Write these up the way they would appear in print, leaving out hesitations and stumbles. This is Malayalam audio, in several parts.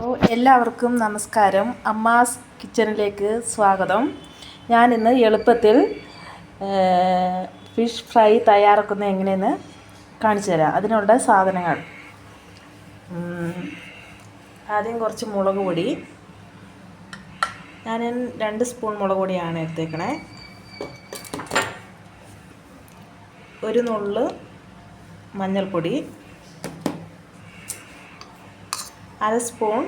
എല്ലാവർക്കും നമസ്കാരം. അമ്മാസ് കിച്ചണിലേക്ക് സ്വാഗതം. ഞാനിന്ന് എളുപ്പത്തിൽ ഫിഷ് ഫ്രൈ തയ്യാറാക്കുന്നത് എങ്ങനെയെന്ന് കാണിച്ചു തരാം. അതിനുള്ള സാധനങ്ങൾ: ആദ്യം കുറച്ച് മുളക് പൊടി. ഞാൻ 2 സ്പൂൺ മുളക് പൊടിയാണ് എടുത്തേക്കണേ. ഒരു നുള്ള് മഞ്ഞൾപ്പൊടി, 1/2 സ്പൂൺ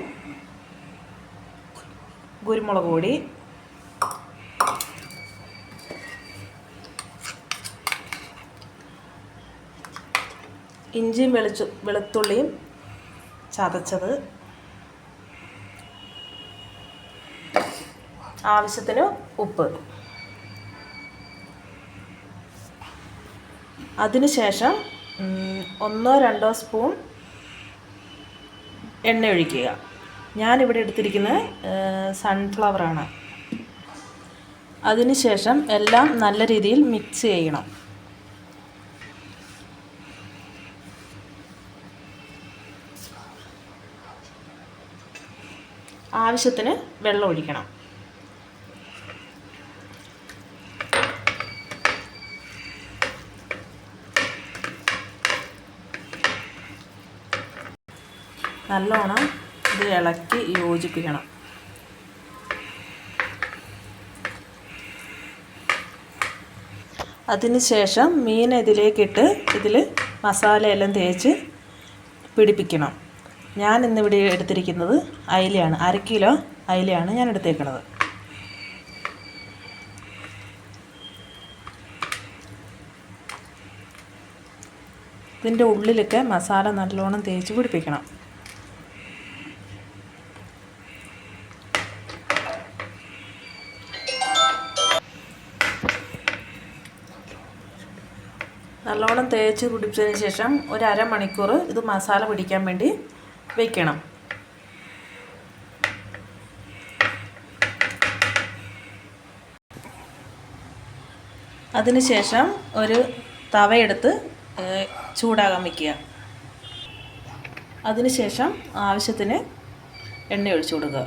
കുരുമുളക് പൊടി, ഇഞ്ചിയും വെളുത്തുള്ളിയും ചതച്ചത്, ആവശ്യത്തിന് ഉപ്പ്. അതിനുശേഷം 1-2 സ്പൂൺ എണ്ണ ഒഴിക്കുക. ഞാനിവിടെ എടുത്തിരിക്കുന്നത് സൺഫ്ലവറാണ്. അതിനുശേഷം എല്ലാം നല്ല രീതിയിൽ മിക്സ് ചെയ്യണം. ആവശ്യത്തിന് വെള്ളം ഒഴിക്കണം. നല്ലോണം ഇത് ഇളക്കി യോജിപ്പിക്കണം. അതിനുശേഷം മീൻ ഇതിലേക്കിട്ട് ഇതിൽ മസാലയെല്ലാം തേച്ച് പിടിപ്പിക്കണം. ഞാൻ ഇന്നിവിടെ എടുത്തിരിക്കുന്നത് അയിലയാണ്. 1/2 കിലോ അയിലയാണ് ഞാൻ എടുത്തേക്കുന്നത്. ഇതിൻ്റെ ഉള്ളിലൊക്കെ മസാല നല്ലോണം തേച്ച് പിടിപ്പിക്കണം. നല്ലോണം തേച്ച് പിടിപ്പിച്ചതിന് ശേഷം ഒരു അരമണിക്കൂർ ഇത് മസാല പിടിക്കാൻ വേണ്ടി വയ്ക്കണം. അതിനുശേഷം ഒരു തവയെടുത്ത് ചൂടാകാൻ വയ്ക്കുക. അതിനുശേഷം ആവശ്യത്തിന് എണ്ണ ഒഴിച്ചു കൊടുക്കുക.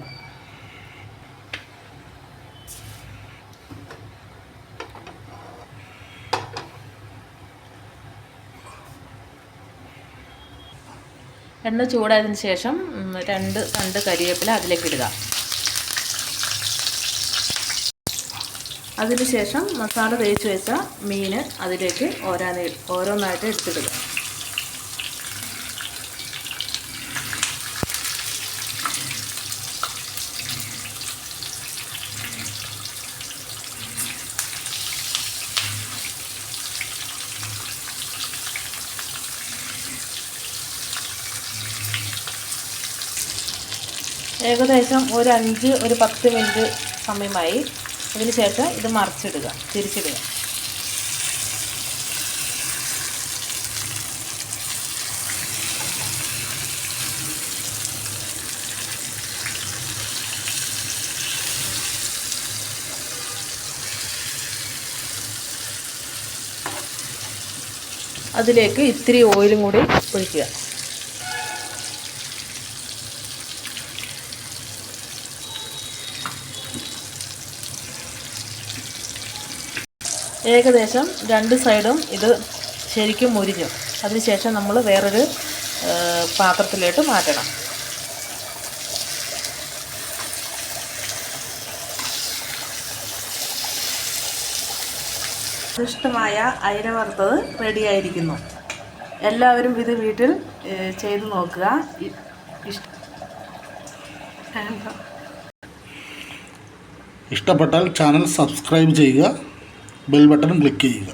എണ്ണ ചൂടായതിനു ശേഷം 2 തണ്ട് കരിവേപ്പില അതിലേക്ക് ഇടുക. അതിനുശേഷം മസാല തേച്ച് വെച്ച മീൻ അതിലേക്ക് ഓരോന്നായിട്ട് എടുത്തിടുക. ഏകദേശം ഒരു 5-10 മിനിറ്റ് സമയമായി. അതിന് ശേഷം ഇത് മറിച്ചിടുക, തിരിച്ചിടുക. അതിലേക്ക് ഇത്തിരി ഓയിലും കൂടി ഒഴിക്കുക. ഏകദേശം 2 സൈഡും ഇത് ശരിക്കും മുരിഞ്ഞു. അതിനുശേഷം നമ്മൾ വേറൊരു പാത്രത്തിലോട്ട് മാറ്റണം. സ്വാദിഷ്ടമായ അയില വറുത്തത് റെഡിയായിരിക്കുന്നു. എല്ലാവരും ഇത് വീട്ടിൽ ചെയ്തു നോക്കുക. ഇഷ്ടപ്പെട്ടാൽ ചാനൽ സബ്സ്ക്രൈബ് ചെയ്യുക, ബെൽ ബട്ടൺ ക്ലിക്ക് ചെയ്യുക.